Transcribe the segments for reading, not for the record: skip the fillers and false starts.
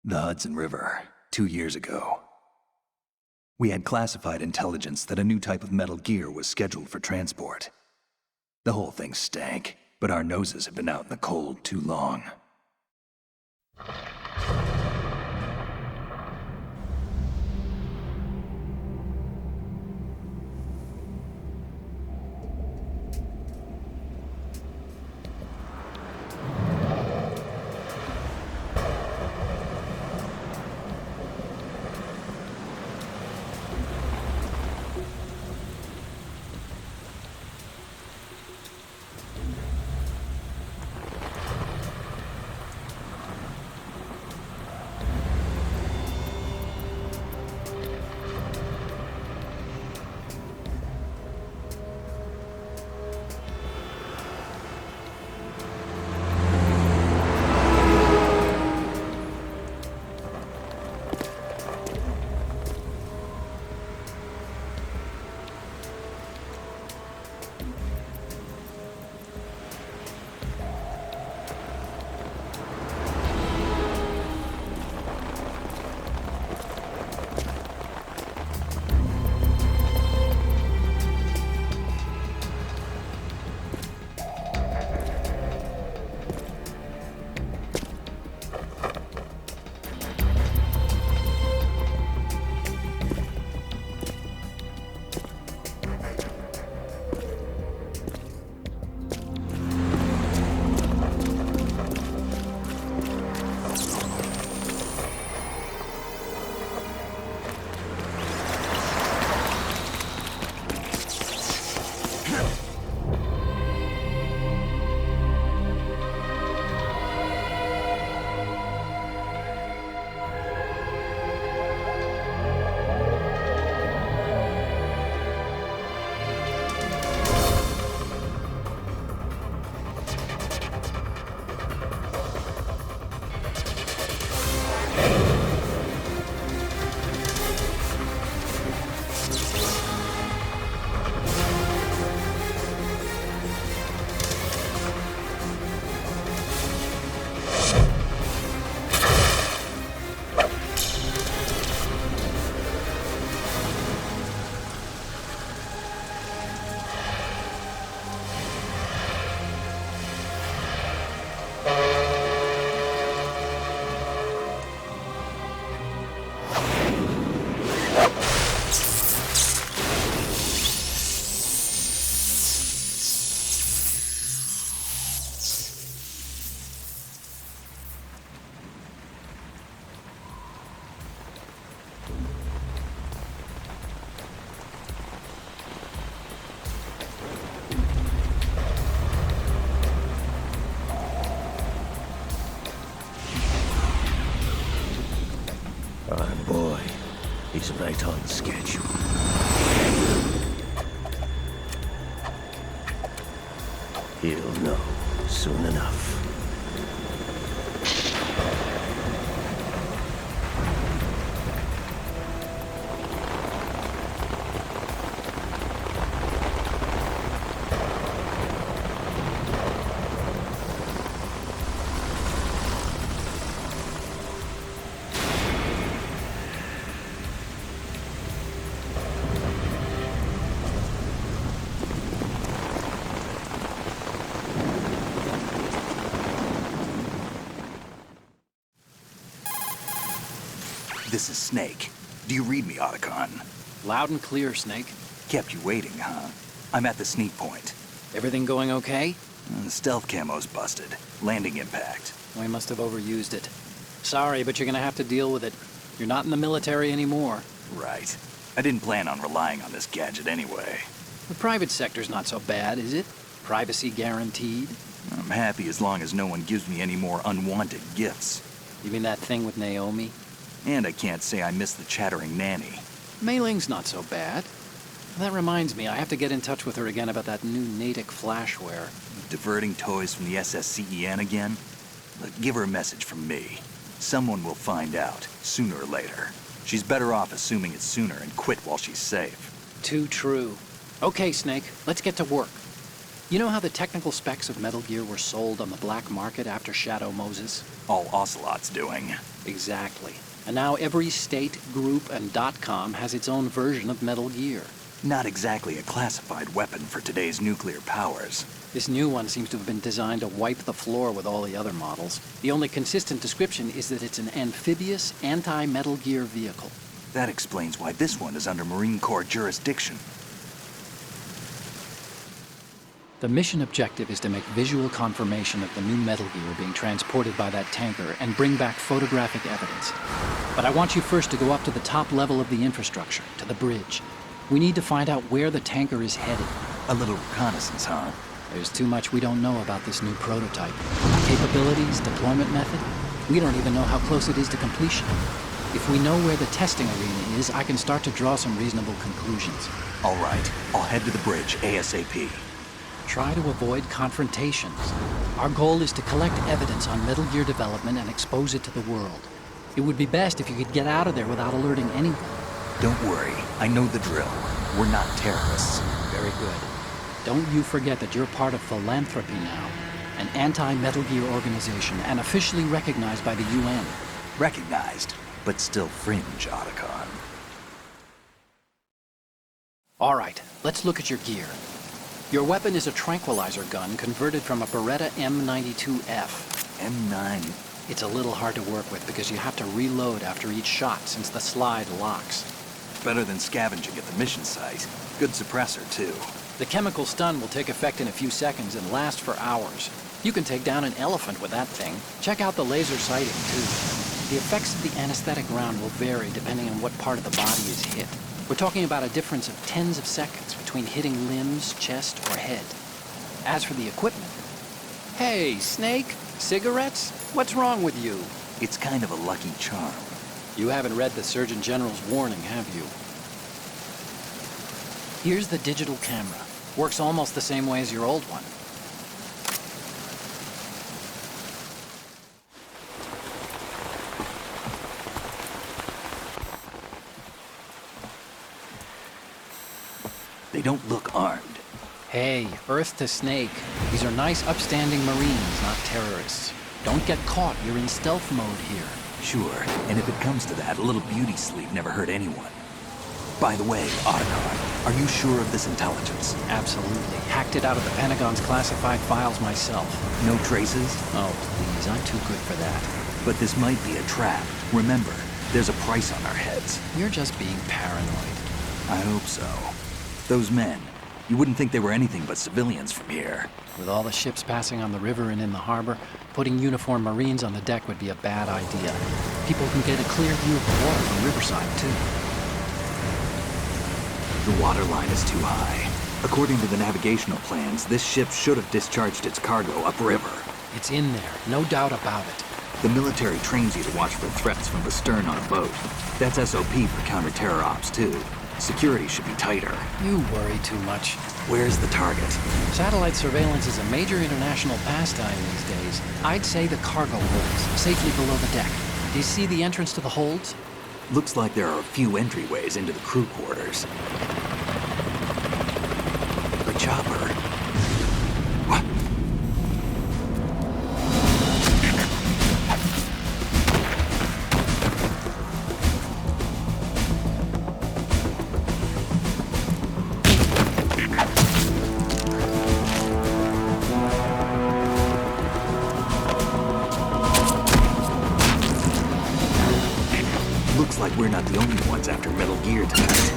The Hudson River, 2 years ago. We had classified intelligence that a new type of metal gear was scheduled for transport. The whole thing stank, but our noses had been out in the cold too long. Our boy, he's right on schedule. He'll know soon enough. This is Snake. Do you read me, Otacon? Loud and clear, Snake. Kept you waiting, huh? I'm at the sneak point. Everything going okay? The stealth camo's busted. Landing impact. We must have overused it. Sorry, but you're gonna have to deal with it. You're not in the military anymore. Right. I didn't plan on relying on this gadget anyway. The private sector's not so bad, is it? Privacy guaranteed? I'm happy as long as no one gives me any more unwanted gifts. You mean that thing with Naomi? And I can't say I miss the chattering nanny. Mei Ling's not so bad. That reminds me, I have to get in touch with her again about that new Natick flashware. Diverting toys from the SSCEN again? Look, give her a message from me. Someone will find out, sooner or later. She's better off assuming it's sooner and quit while she's safe. Too true. Okay, Snake, let's get to work. You know how the technical specs of Metal Gear were sold on the black market after Shadow Moses? All Ocelot's doing. Exactly. And now every state, group, and .com has its own version of Metal Gear. Not exactly a classified weapon for today's nuclear powers. This new one seems to have been designed to wipe the floor with all the other models. The only consistent description is that it's an amphibious, anti-Metal Gear vehicle. That explains why this one is under Marine Corps jurisdiction. The mission objective is to make visual confirmation of the new Metal Gear being transported by that tanker and bring back photographic evidence. But I want you first to go up to the top level of the infrastructure, to the bridge. We need to find out where the tanker is headed. A little reconnaissance, huh? There's too much we don't know about this new prototype. Capabilities, deployment method. We don't even know how close it is to completion. If we know where the testing arena is, I can start to draw some reasonable conclusions. All right, I'll head to the bridge ASAP. Try to avoid confrontations. Our goal is to collect evidence on Metal Gear development and expose it to the world. It would be best if you could get out of there without alerting anyone. Don't worry, I know the drill. We're not terrorists. Very good. Don't you forget that you're part of Philanthropy now, an anti-Metal Gear organization and officially recognized by the UN. Recognized, but still fringe, Otacon. All right, let's look at your gear. Your weapon is a tranquilizer gun converted from a Beretta M92F. M9. It's a little hard to work with because you have to reload after each shot since the slide locks. Better than scavenging at the mission site. Good suppressor, too. The chemical stun will take effect in a few seconds and last for hours. You can take down an elephant with that thing. Check out the laser sighting, too. The effects of the anesthetic round will vary depending on what part of the body is hit. We're talking about a difference of tens of seconds between hitting limbs, chest, or head. As for the equipment... Hey, Snake? Cigarettes? What's wrong with you? It's kind of a lucky charm. You haven't read the Surgeon General's warning, have you? Here's the digital camera. Works almost the same way as your old one. They don't look armed. Hey, Earth to Snake. These are nice, upstanding Marines, not terrorists. Don't get caught. You're in stealth mode here. Sure, and if it comes to that, a little beauty sleep never hurt anyone. By the way, Otacon, are you sure of this intelligence? Absolutely. Hacked it out of the Pentagon's classified files myself. No traces? Oh, please, I'm too good for that. But this might be a trap. Remember, there's a price on our heads. You're just being paranoid. I hope so. Those men, you wouldn't think they were anything but civilians from here. With all the ships passing on the river and in the harbor, putting uniformed Marines on the deck would be a bad idea. People can get a clear view of the water from Riverside, too. The water line is too high. According to the navigational plans, this ship should have discharged its cargo upriver. It's in there, no doubt about it. The military trains you to watch for threats from the stern on a boat. That's SOP for counter-terror ops, too. Security should be tighter. You worry too much. Where's the target? Satellite surveillance is a major international pastime these days. I'd say the cargo holds, safely below the deck. Do you see the entrance to the holds? Looks like there are a few entryways into the crew quarters. The chopper. What? Looks like we're not the only ones after Metal Gear tonight.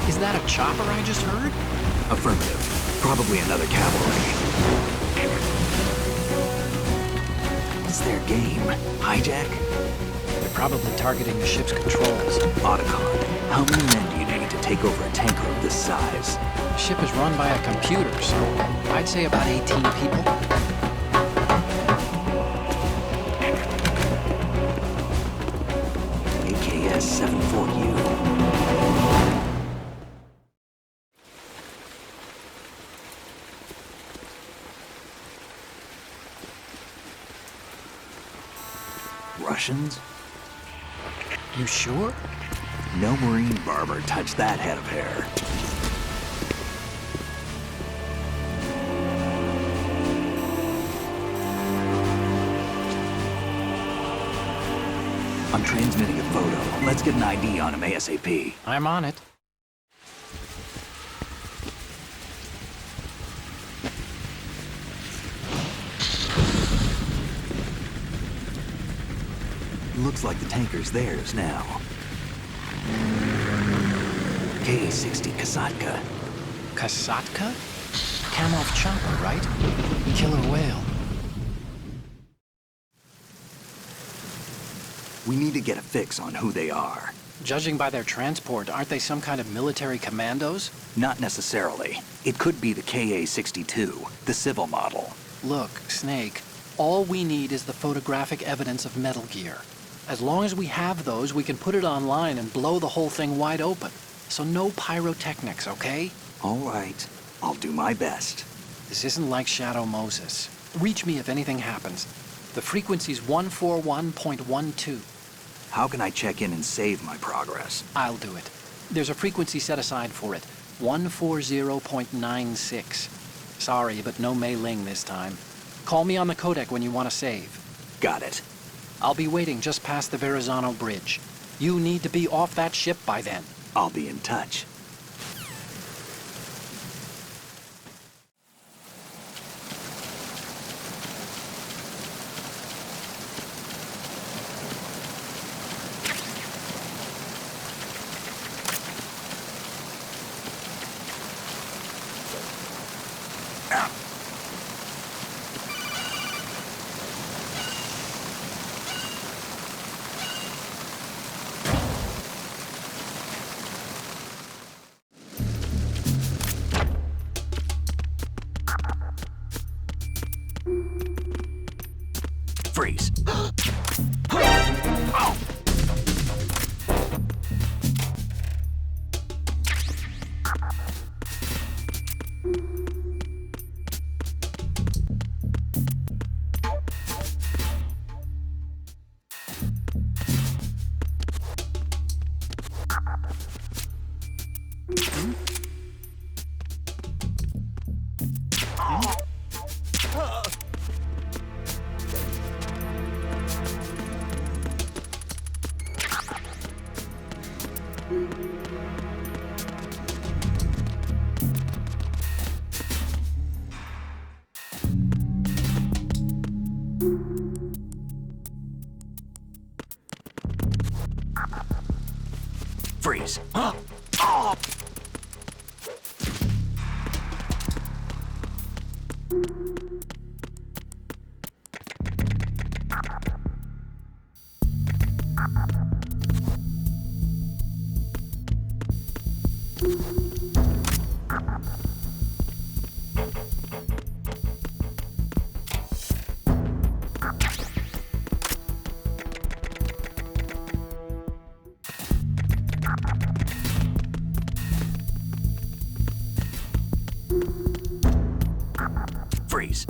Is that a chopper I just heard? Affirmative. Probably another cavalry. What's their game? Hijack? They're probably targeting the ship's controls. Otacon, how many men do you need to take over a tanker of this size? The ship is run by a computer, so I'd say about 18 people. AKS-74U. Russians? You sure? No Marine barber touched that head of hair. I'm transmitting a photo. Let's get an ID on him ASAP. I'm on it. Looks like the tanker's theirs now. KA-60 Kasatka. Kasatka? Kamov chopper, right? Killer whale. We need to get a fix on who they are. Judging by their transport, aren't they some kind of military commandos? Not necessarily. It could be the KA-62, the civil model. Look, Snake, all we need is the photographic evidence of Metal Gear. As long as we have those, we can put it online and blow the whole thing wide open. So no pyrotechnics, okay? All right. I'll do my best. This isn't like Shadow Moses. Reach me if anything happens. The frequency's 141.12. How can I check in and save my progress? I'll do it. There's a frequency set aside for it. 140.96. Sorry, but no Mei Ling this time. Call me on the codec when you want to save. Got it. I'll be waiting just past the Verrazano Bridge. You need to be off that ship by then. I'll be in touch. Freeze. Freeze. Freeze.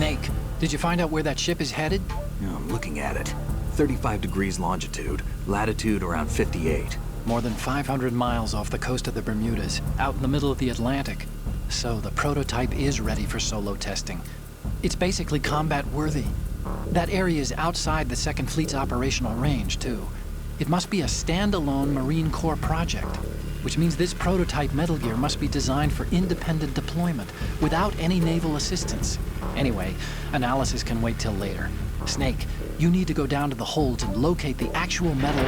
Snake, did you find out where that ship is headed? I'm looking at it. 35 degrees longitude, latitude around 58. More than 500 miles off the coast of the Bermudas, out in the middle of the Atlantic. So the prototype is ready for solo testing. It's basically combat-worthy. That area is outside the Second Fleet's operational range, too. It must be a standalone Marine Corps project, which means this prototype Metal Gear must be designed for independent deployment, without any naval assistance. Anyway, analysis can wait till later. Snake, you need to go down to the holds and locate the actual metal...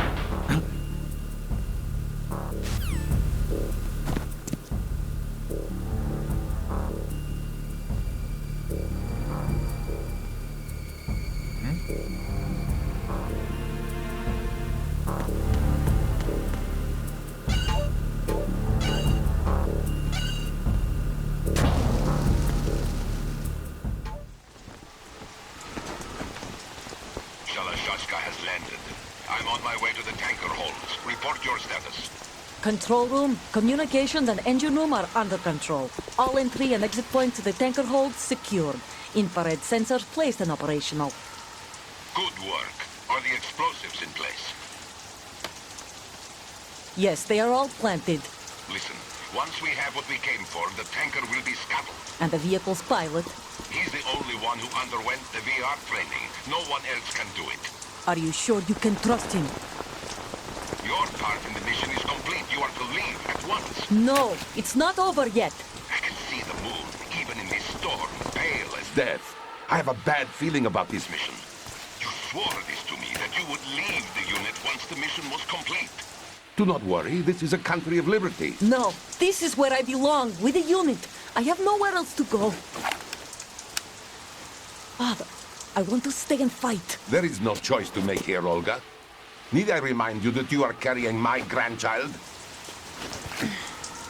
Shalashashka has landed. I'm on my way to the tanker holds. Report your status. Control room, communications and engine room are under control. All entry and exit points to the tanker hold secured. Infrared sensors placed and operational. Good work. Are the explosives in place? Yes, they are all planted. Listen, once we have what we came for, the tanker will be scuttled. And the vehicle's pilot. He's the only one who underwent the VR training. No one else can do it. Are you sure you can trust him? Your part in the mission is complete. You are to leave at once. No, it's not over yet. I can see the moon, even in this storm, pale as death. I have a bad feeling about this mission. You swore this to me, that you would leave the unit once the mission was complete. Do not worry, this is a country of liberty. No, this is where I belong, with the unit. I have nowhere else to go. Father, I want to stay and fight. There is no choice to make here, Olga. Need I remind you that you are carrying my grandchild?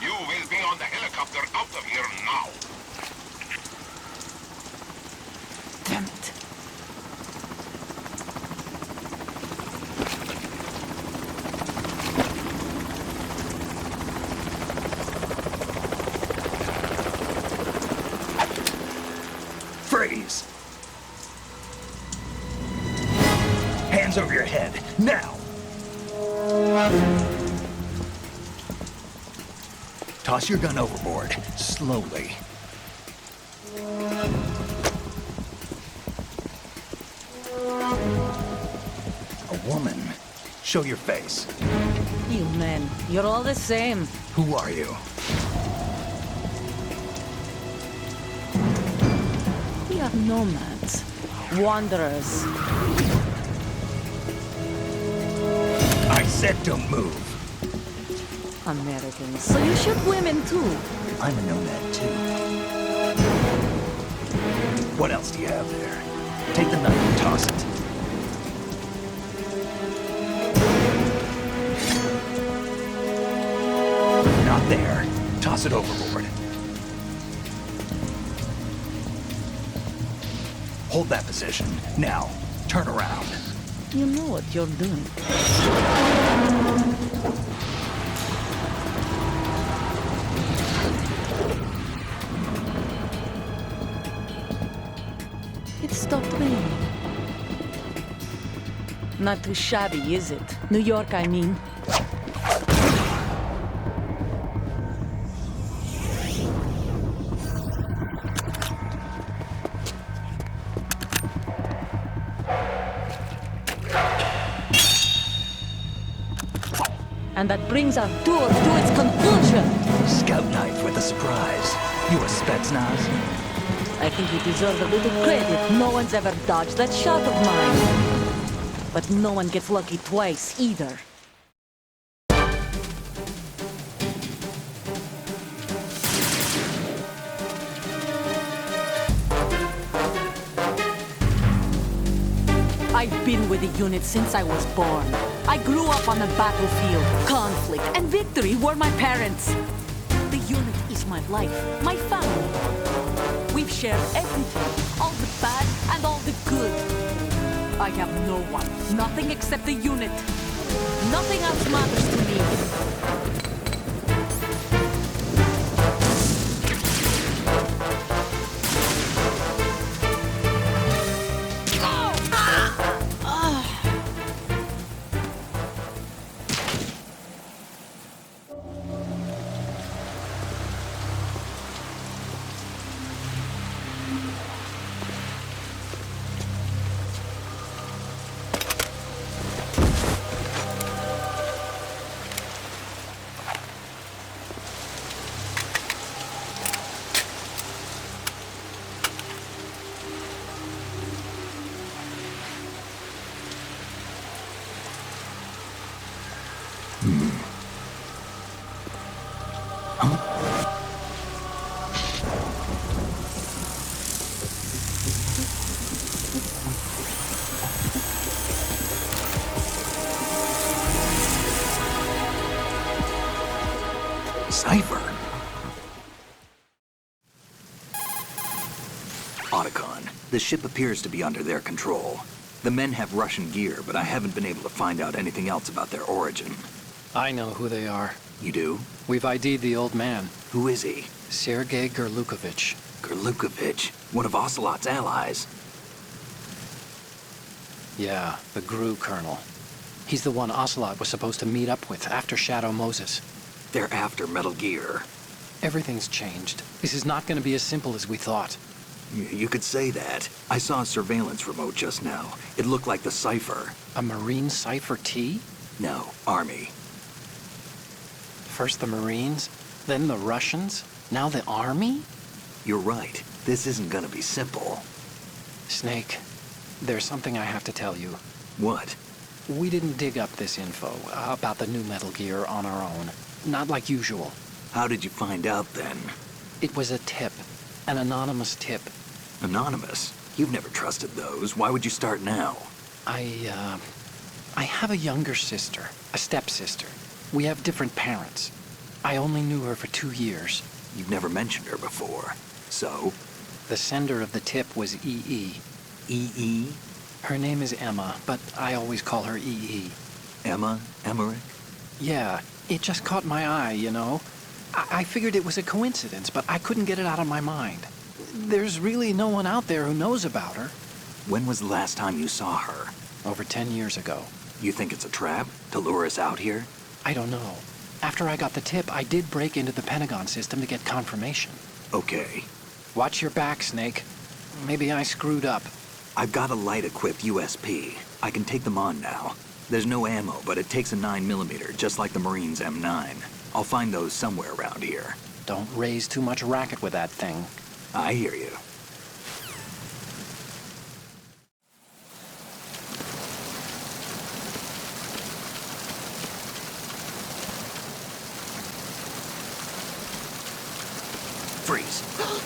You will be on the helicopter out of here now. Damn it. Freeze! Hands over your head, now! Toss your gun overboard, slowly. A woman. Show your face. You men, you're all the same. Who are you? We are nomads, wanderers. I said don't move. Americans. So you shoot women too. I'm a nomad too. What else do you have there? Take the knife and toss it. Not there. Toss it overboard. Hold that position. Now, turn around. You know what you're doing. It stopped raining. Not too shabby, is it? New York, I mean. And that brings our tour to its conclusion. Scout knife with a surprise. You a Spetsnaz? I think you deserve a little credit. No one's ever dodged that shot of mine. But no one gets lucky twice, either. I've been with the unit since I was born. I grew up on the battlefield. Conflict and victory were my parents. The unit is my life, my family. We've shared everything, all the bad and all the good. I have no one, nothing except the unit. Nothing else matters to me. cipher. Otacon, the ship appears to be under their control. The men have Russian gear, but I haven't been able to find out anything else about their origin. I know who they are. You do? We've ID'd the old man, Who is he? Sergei Gerlukovich. Gerlukovich, one of Ocelot's allies. Yeah, the GRU colonel. He's the one Ocelot was supposed to meet up with after Shadow Moses. They're after Metal Gear. Everything's changed. This is not going to be as simple as we thought. You could say that. I saw a surveillance remote just now. It looked like the cipher. A Marine Cipher T? No, Army. First the Marines, then the Russians, now the Army? You're right. This isn't gonna be simple. Snake, there's something I have to tell you. What? We didn't dig up this info about the new Metal Gear on our own. Not like usual. How did you find out then? It was a tip. An anonymous tip. Anonymous? You've never trusted those. Why would you start now? I have a younger sister, a stepsister. We have different parents. I only knew her for 2 years. You've never mentioned her before. So? The sender of the tip was EE. EE? Her name is Emma, but I always call her EE. Emma? Emmerich? Yeah, it just caught my eye, you know? I figured it was a coincidence, but I couldn't get it out of my mind. There's really no one out there who knows about her. When was the last time you saw her? Over 10 years ago. You think it's a trap? To lure us out here? I don't know. After I got the tip, I did break into the Pentagon system to get confirmation. Okay. Watch your back, Snake. Maybe I screwed up. I've got a light-equipped USP. I can take them on now. There's no ammo, but it takes a 9mm, just like the Marines' M9. I'll find those somewhere around here. Don't raise too much racket with that thing. I hear you. Freeze. Oh!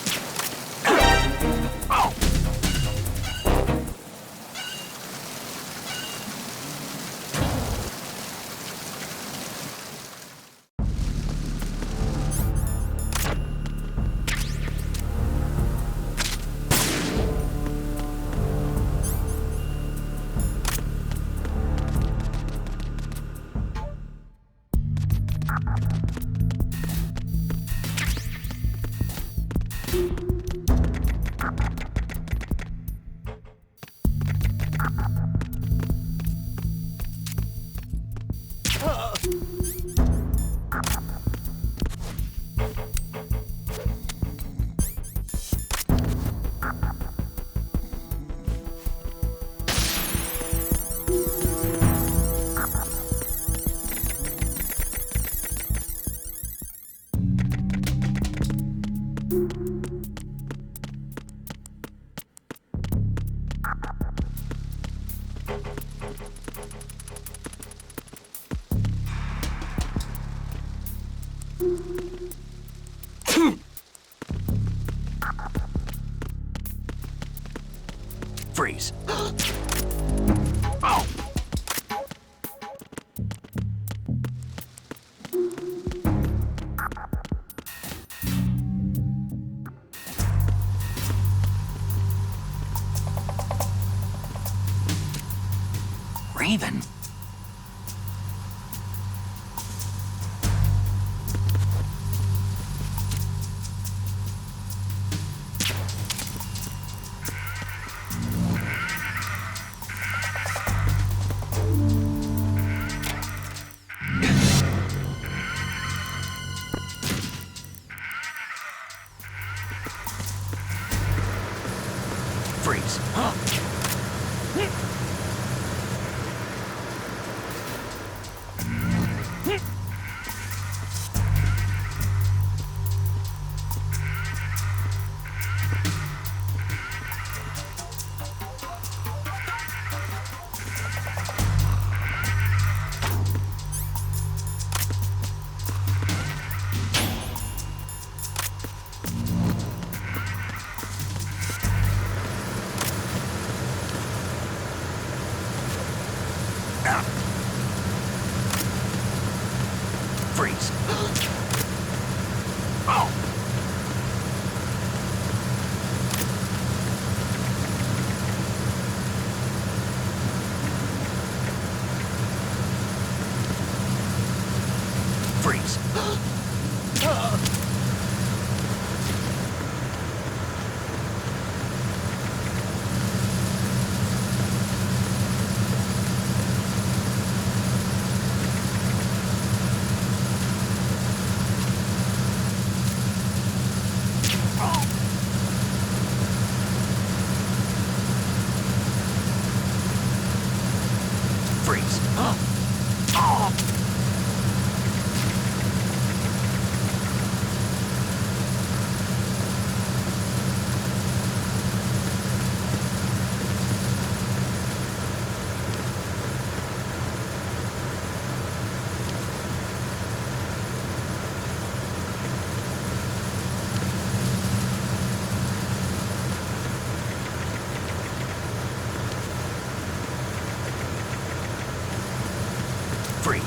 Freeze. Oh! Raven? Freeze.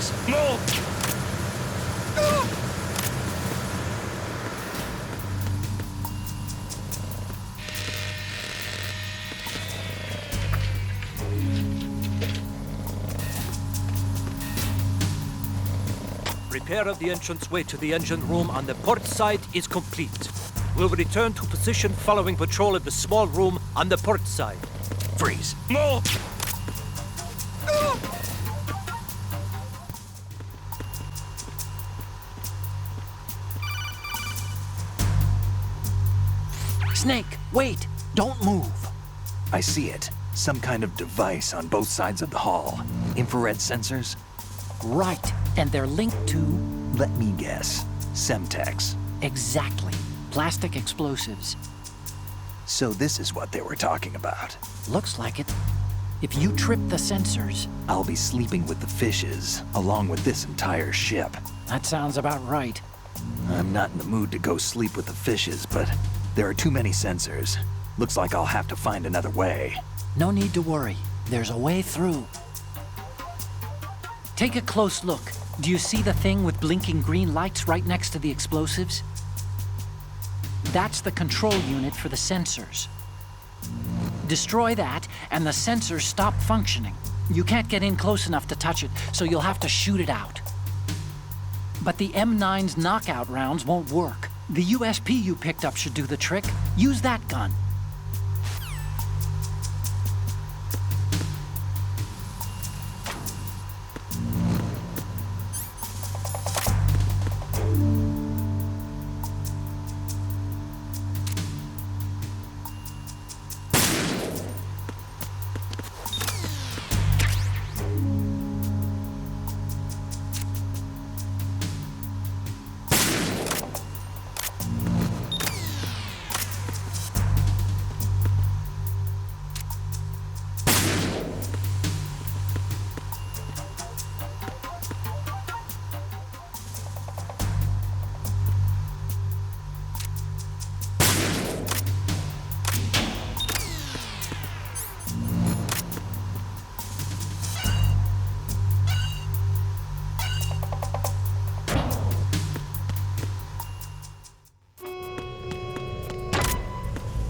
Freeze! Move! Repair of the entranceway to the engine room on the port side is complete. We'll return to position following patrol of the small room on the port side. Freeze. Move! Snake, wait! Don't move! I see it. Some kind of device on both sides of the hall. Infrared sensors? Right, and they're linked to... Let me guess. Semtex. Exactly. Plastic explosives. So this is what they were talking about. Looks like it. If you trip the sensors... I'll be sleeping with the fishes, along with this entire ship. That sounds about right. I'm not in the mood to go sleep with the fishes, but there are too many sensors. Looks like I'll have to find another way. No need to worry. There's a way through. Take a close look. Do you see the thing with blinking green lights right next to the explosives? That's the control unit for the sensors. Destroy that, and the sensors stop functioning. You can't get in close enough to touch it, so you'll have to shoot it out. But the M9's knockout rounds won't work. The USP you picked up should do the trick. Use that gun.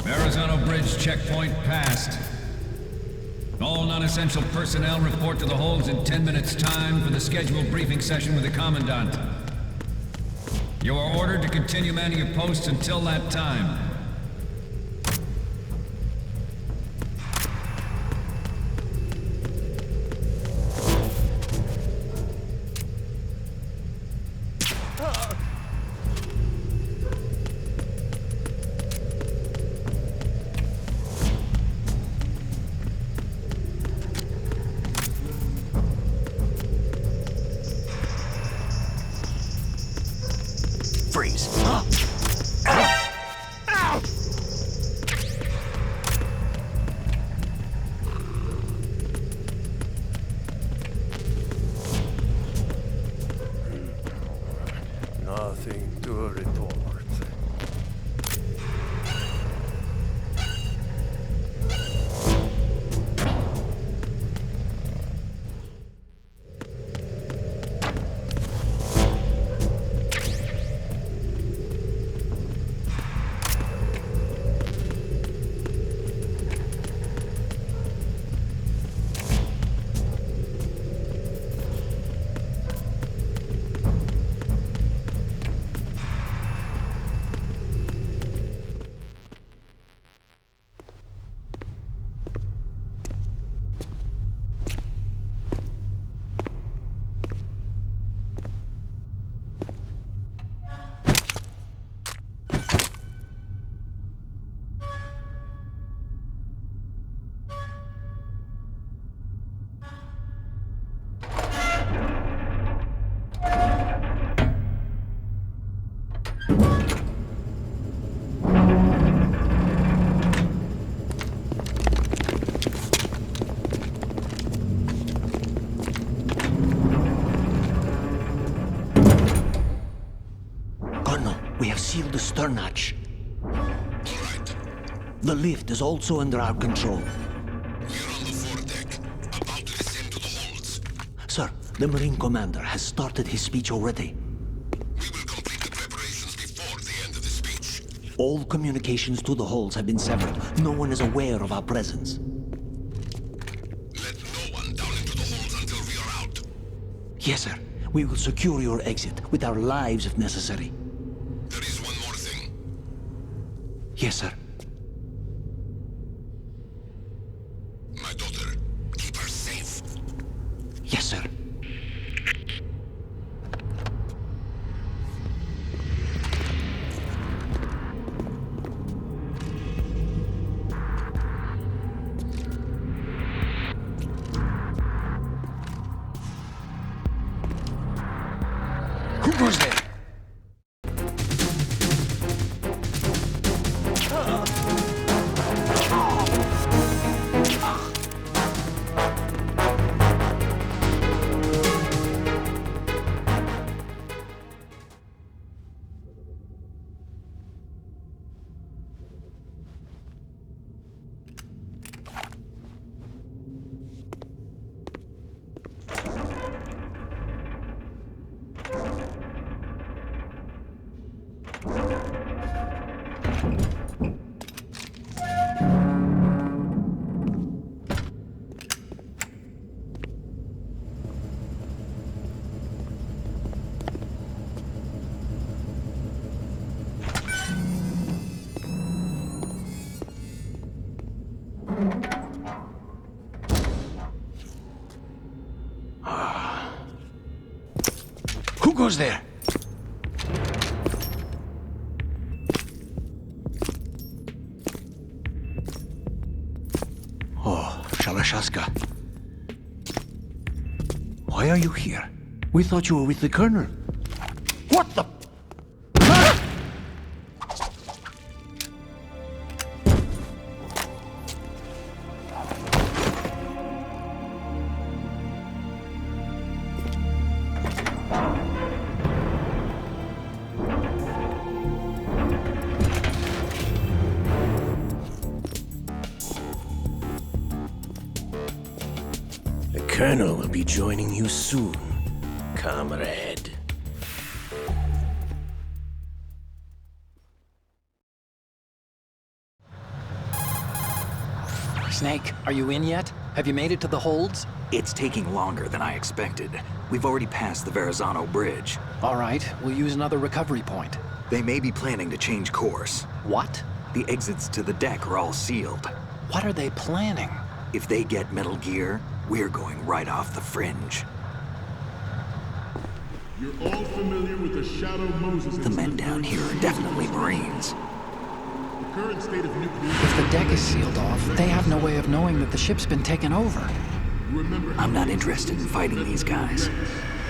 Verrazano Bridge checkpoint passed. All non-essential personnel report to the holds in 10 minutes' time for the scheduled briefing session with the Commandant. You are ordered to continue manning your posts until that time. Freeze. Nothing to report. We have sealed the stern hatch. The lift is also under our control. We're on the foredeck, about to descend to the holds. Sir, The Marine commander has started his speech already. We will complete the preparations before the end of the speech. All communications to the holds have been severed. No one is aware of our presence. Let no one down into the holds until we are out. Yes, sir. We will secure your exit with our lives if necessary. There is one more thing. Yes, sir. My daughter, keep her safe. Yes, sir. Who goes there? Who goes there? Oh, Shalashaska. Why are you here? We thought you were with the Colonel. What the... The Colonel will be joining you soon, comrade. Snake, are you in yet? Have you made it to the holds? It's taking longer than I expected. We've already passed the Verrazano Bridge. All right, we'll use another recovery point. They may be planning to change course. What? The exits to the deck are all sealed. What are they planning? If they get Metal Gear, we're going right off the fringe. You're all familiar with the Shadow Moses The men incident down here are definitely Marines. The current state of nuclear... If the deck is sealed off, they have no way of knowing that the ship's been taken over. Remember, I'm not interested in fighting these guys.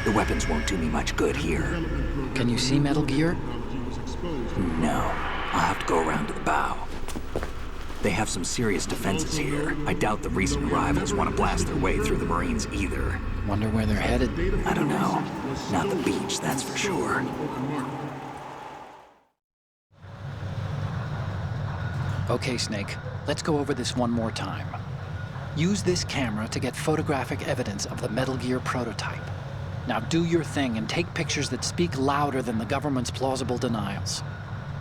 The weapons won't do me much good here. Can you see Metal Gear? No, I'll have to go around to the bow. They have some serious defenses here. I doubt the recent arrivals want to blast their way through the Marines either. Wonder where they're headed. I don't know. Not the beach, that's for sure. Okay, Snake, let's go over this one more time. Use this camera to get photographic evidence of the Metal Gear prototype. Now do your thing and take pictures that speak louder than the government's plausible denials.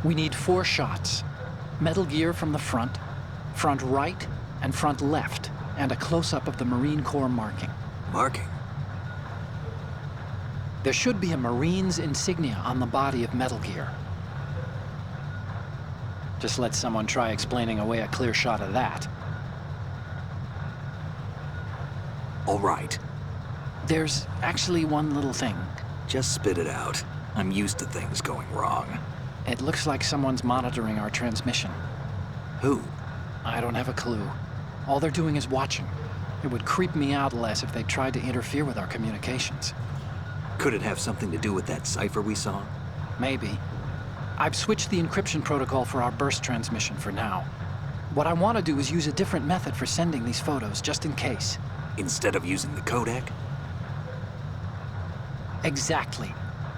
We need 4 shots. Metal Gear from the front right, and front left, and a close-up of the Marine Corps marking. Marking? There should be a Marine's insignia on the body of Metal Gear. Just let someone try explaining away a clear shot of that. All right. There's actually one little thing. Just spit it out. I'm used to things going wrong. It looks like someone's monitoring our transmission. Who? I don't have a clue. All they're doing is watching. It would creep me out less if they tried to interfere with our communications. Could it have something to do with that cipher we saw? Maybe. I've switched the encryption protocol for our burst transmission for now. What I want to do is use a different method for sending these photos, just in case. Instead of using the codec? Exactly.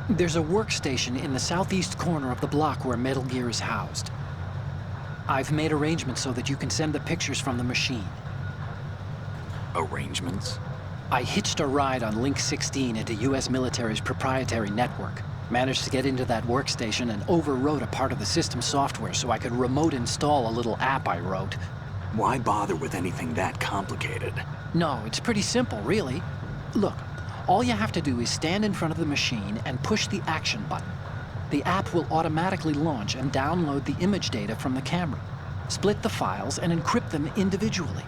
There's a workstation in the southeast corner of the block where Metal Gear is housed. I've made arrangements so that you can send the pictures from the machine. Arrangements? I hitched a ride on Link 16 into U.S. military's proprietary network. Managed to get into that workstation and overwrote a part of the system software so I could remote install a little app I wrote. Why bother with anything that complicated? No, it's pretty simple, really. Look, all you have to do is stand in front of the machine and push the action button. The app will automatically launch and download the image data from the camera, split the files, and encrypt them individually.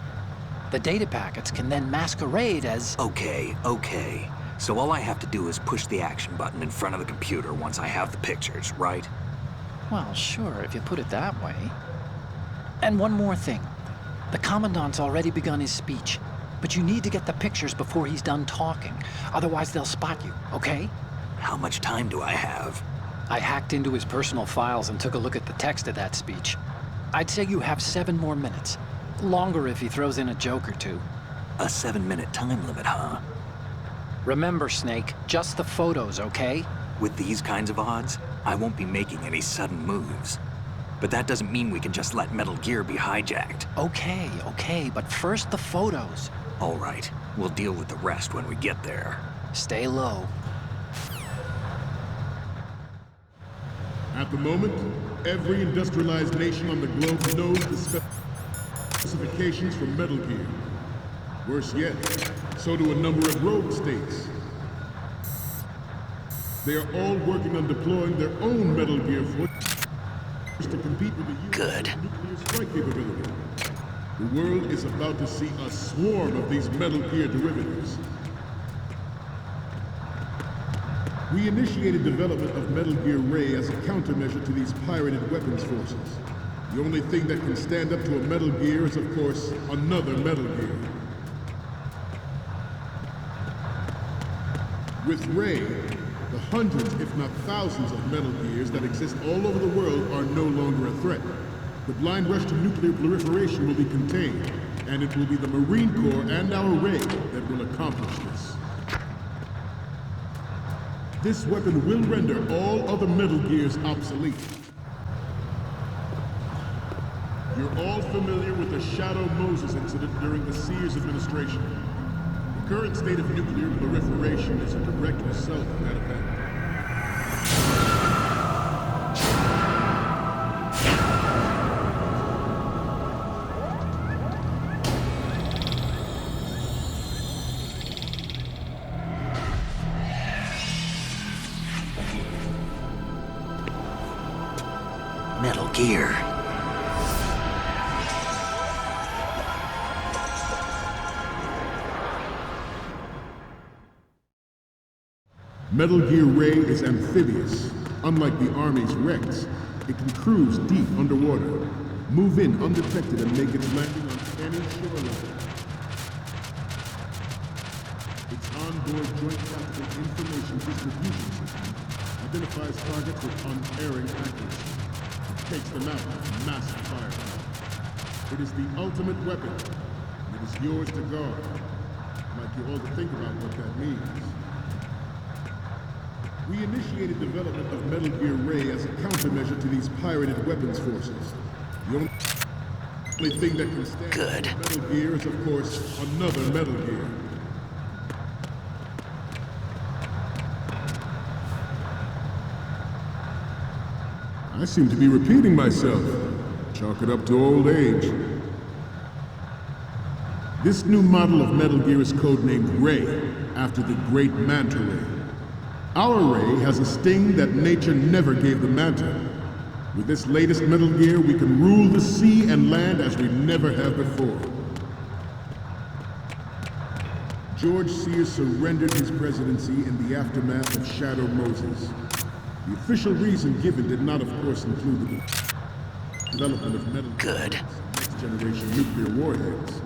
The data packets can then masquerade as... Okay. So all I have to do is push the action button in front of the computer once I have the pictures, right? Well, sure, if you put it that way. And one more thing. The Commandant's already begun his speech, but you need to get the pictures before he's done talking. Otherwise, they'll spot you, okay? How much time do I have? I hacked into his personal files and took a look at the text of that speech. I'd say you have 7 more minutes. Longer if he throws in a joke or two. A 7-minute time limit, huh? Remember, Snake, just the photos, okay? With these kinds of odds, I won't be making any sudden moves. But that doesn't mean we can just let Metal Gear be hijacked. Okay, but first the photos. All right, we'll deal with the rest when we get there. Stay low. At the moment, every industrialized nation on the globe knows the specifications for Metal Gear. Worse yet, so do a number of rogue states. They are all working on deploying their own Metal Gear force to compete with the U.S. nuclear strike capability. The world is about to see a swarm of these Metal Gear derivatives. We initiated development of Metal Gear Ray as a countermeasure to these pirated weapons forces. The only thing that can stand up to a Metal Gear is, of course, another Metal Gear. With Ray, the hundreds, if not thousands, of Metal Gears that exist all over the world are no longer a threat. The blind rush to nuclear proliferation will be contained, and it will be the Marine Corps and our Ray that will accomplish this. This weapon will render all other Metal Gears obsolete. You're all familiar with the Shadow Moses incident during the Sears administration. The current state of nuclear proliferation is a direct result of that event. Metal Gear. Metal Gear Ray is amphibious. Unlike the Army's Rex, it can cruise deep underwater, move in undetected, and make its landing on any shoreline. Its onboard joint tactical information distribution system identifies targets with unerring accuracy and takes them out with massive firepower. It is the ultimate weapon, and it is yours to guard. I'd like you all to think about what that means. We initiated development of Metal Gear Ray as a countermeasure to these pirated weapons forces. The only thing that can stand Metal Gear is, of course, another Metal Gear. I seem to be repeating myself. Chalk it up to old age. This new model of Metal Gear is codenamed Ray, after the great Manta Ray. Our Ray has a sting that nature never gave the Manta. With this latest Metal Gear, we can rule the sea and land as we never have before. George Sears surrendered his presidency in the aftermath of Shadow Moses. The official reason given did not, of course, include the development of Metal Gear next-generation nuclear warheads.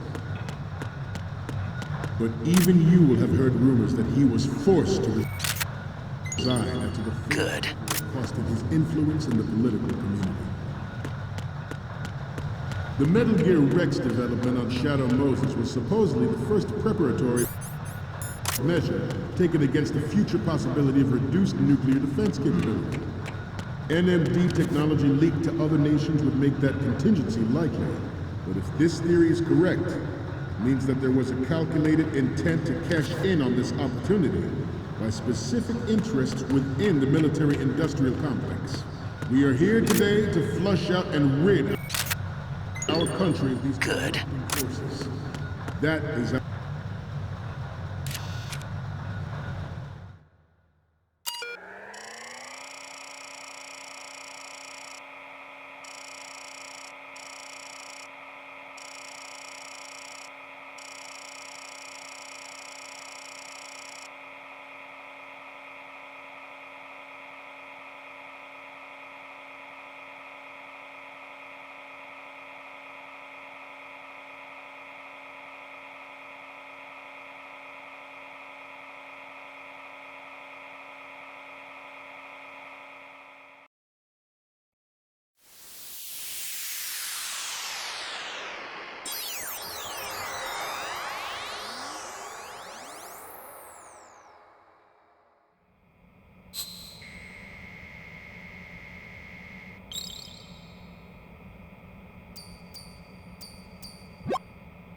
But even you will have heard rumors that he was forced to resign after the costing his influence in the political community. The Metal Gear Rex development on Shadow Moses was supposedly the first preparatory measure taken against the future possibility of reduced nuclear defense capability. NMD technology leaked to other nations would make that contingency likely. But if this theory is correct, means that there was a calculated intent to cash in on this opportunity by specific interests within the military-industrial complex. We are here today to flush out and rid our country of these corrupting forces. That is our...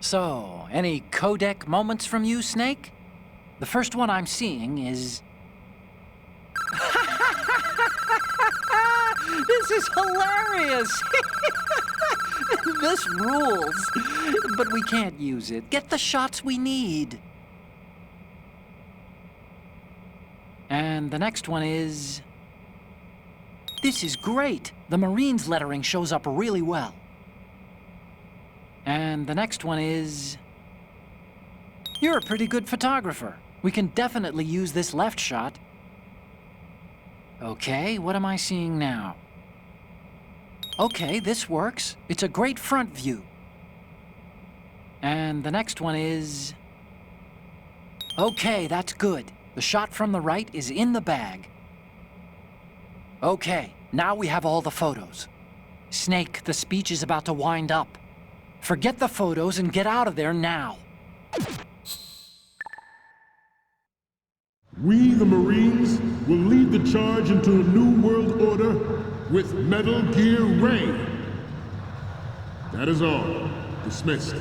So, any codec moments from you, Snake? The first one I'm seeing is... This is hilarious! This rules. But we can't use it. Get the shots we need. And the next one is... This is great. The Marines lettering shows up really well. And the next one is... You're a pretty good photographer. We can definitely use this left shot. Okay, what am I seeing now? Okay, this works. It's a great front view. And the next one is... Okay, that's good. The shot from the right is in the bag. Okay, now we have all the photos. Snake, the speech is about to wind up. Forget the photos and get out of there now. We, the Marines, will lead the charge into a new world order with Metal Gear Ray. That is all. Dismissed.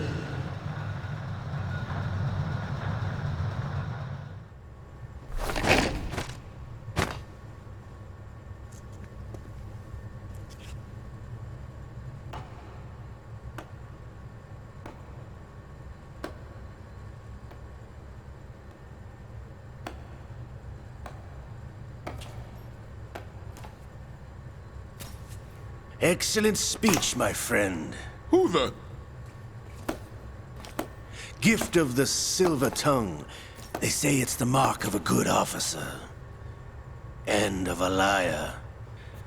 Excellent speech, my friend. Who the... Gift of the silver tongue. They say it's the mark of a good officer. And of a liar.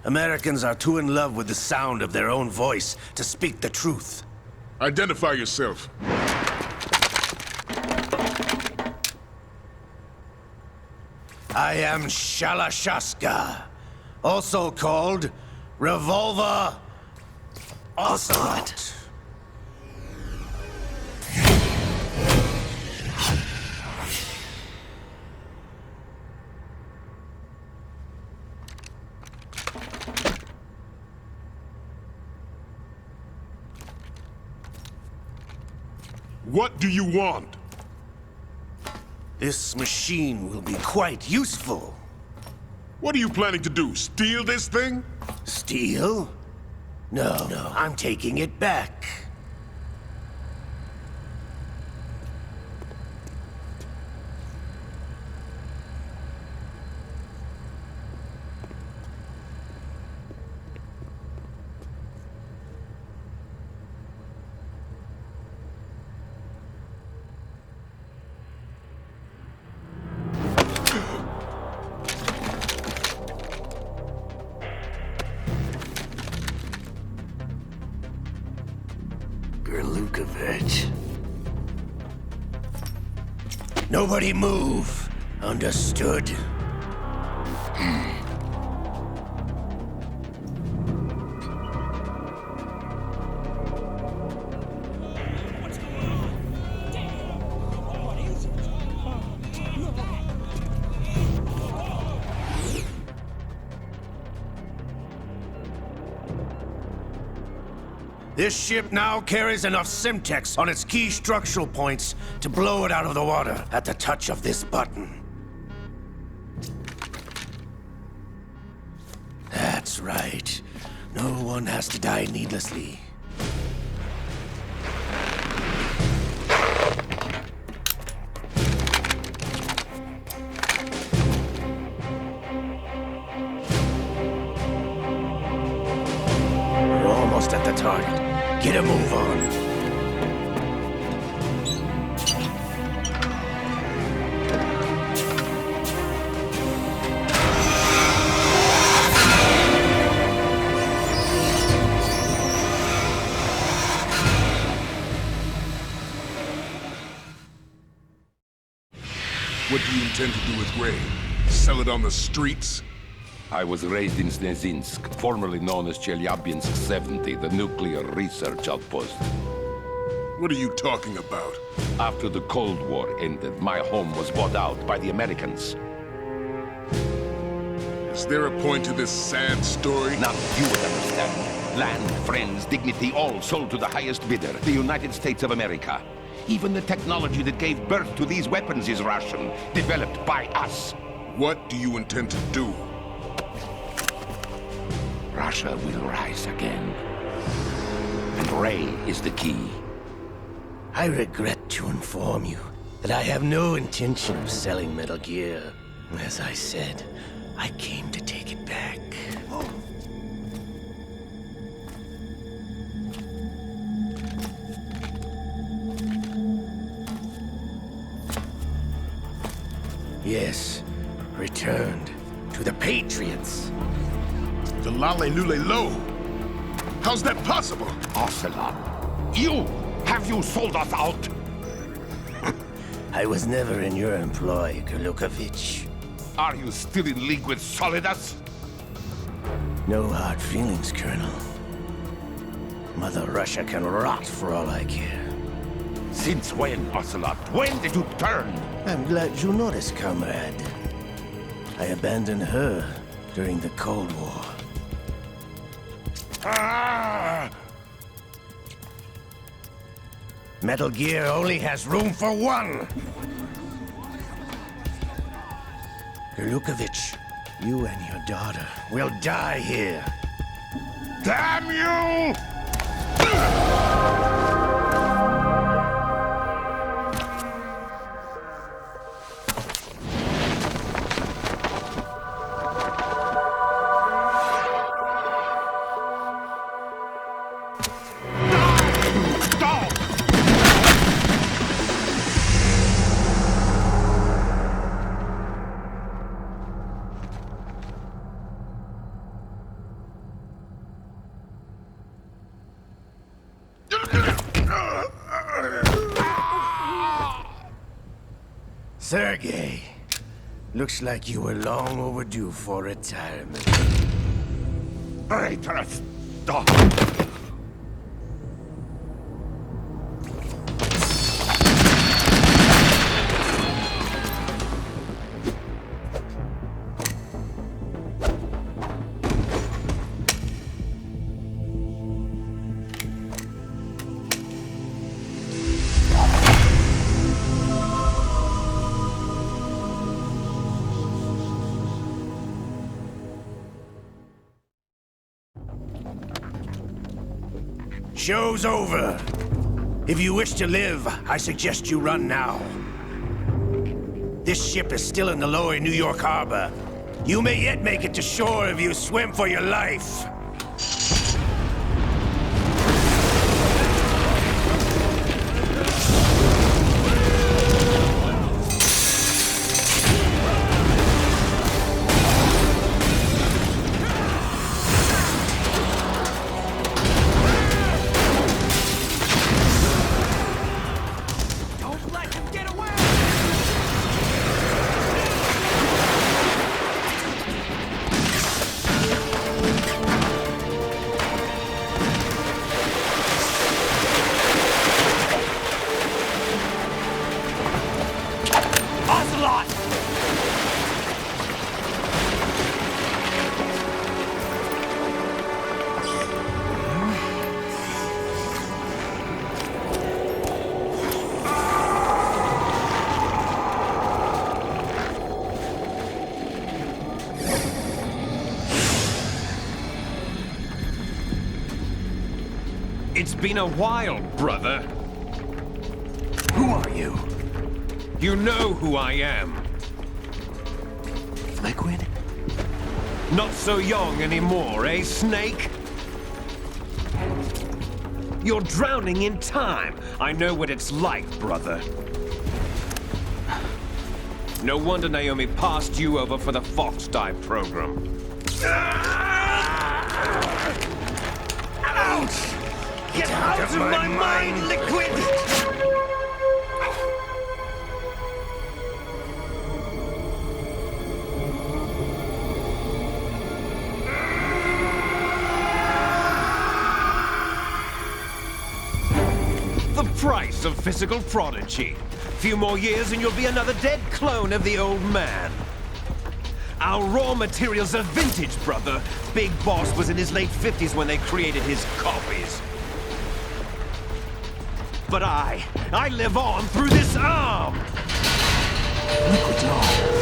Americans are too in love with the sound of their own voice to speak the truth. Identify yourself. I am Shalashaska, also called Revolver Ocelot. What do you want? This machine will be quite useful. What are you planning to do? Steal this thing? Steal? No, I'm taking it back. Gerlukovich. Nobody move. Understood? This ship now carries enough Simtex on its key structural points to blow it out of the water at the touch of this button. That's right. No one has to die needlessly. We're almost at the target. Get a move on. What do you intend to do with Gray? Sell it on the streets? I was raised in Snezinsk, formerly known as Chelyabinsk 70, the nuclear research outpost. What are you talking about? After the Cold War ended, my home was bought out by the Americans. Is there a point to this sad story? Now you would understand. Land, friends, dignity, all sold to the highest bidder, the United States of America. Even the technology that gave birth to these weapons is Russian, developed by us. What do you intend to do? Russia will rise again. And Ray is the key. I regret to inform you that I have no intention of selling Metal Gear. As I said, I came to take it back. Yes, returned to the Patriots. The Lale Lule Lo? How's that possible? Ocelot, have you sold us out? I was never in your employ, Gurlukovich. Are you still in league with Solidus? No hard feelings, Colonel. Mother Russia can rot for all I care. Since when, Ocelot? When did you turn? I'm glad you noticed, comrade. I abandoned her during the Cold War. Ah! Metal Gear only has room for one! Gurlukovich, you and your daughter will die here. Damn you! Sergei, looks like you were long overdue for retirement. Traitorous dog! Show's over. If you wish to live, I suggest you run now. This ship is still in the lower New York harbor. You may yet make it to shore if you swim for your life. It's been a while, brother. Who are you? You know who I am. Liquid? Not so young anymore, eh, Snake? You're drowning in time. I know what it's like, brother. No wonder Naomi passed you over for the Fox Dive program. Ouch! Get out of my mind, Liquid! The price of physical prodigy. Few more years and you'll be another dead clone of the old man. Our raw materials are vintage, brother. Big Boss was in his late 50s when they created his copies. But I live on through this arm! Liquid's arm.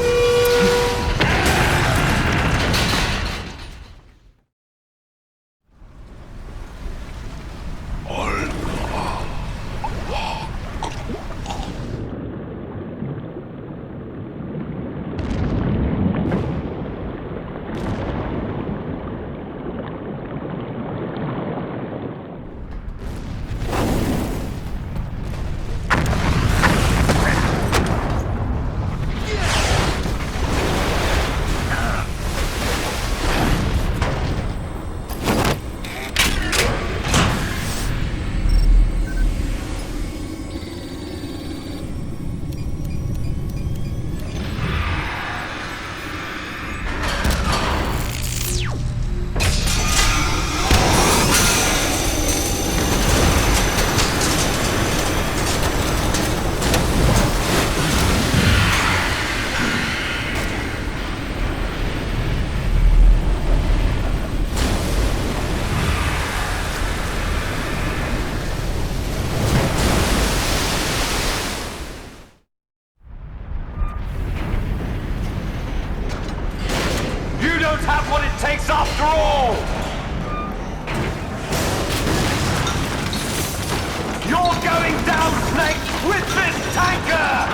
Have what it takes after all! You're going down, Snake, with this tanker!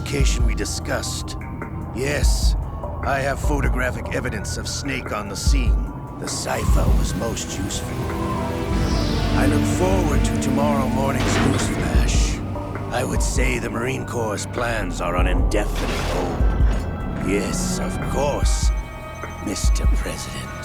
location we discussed. Yes, I have photographic evidence of Snake on the scene. The cipher was most useful. I look forward to tomorrow morning's newsflash. I would say the Marine Corps' plans are on indefinite hold. Yes, of course, Mr. President.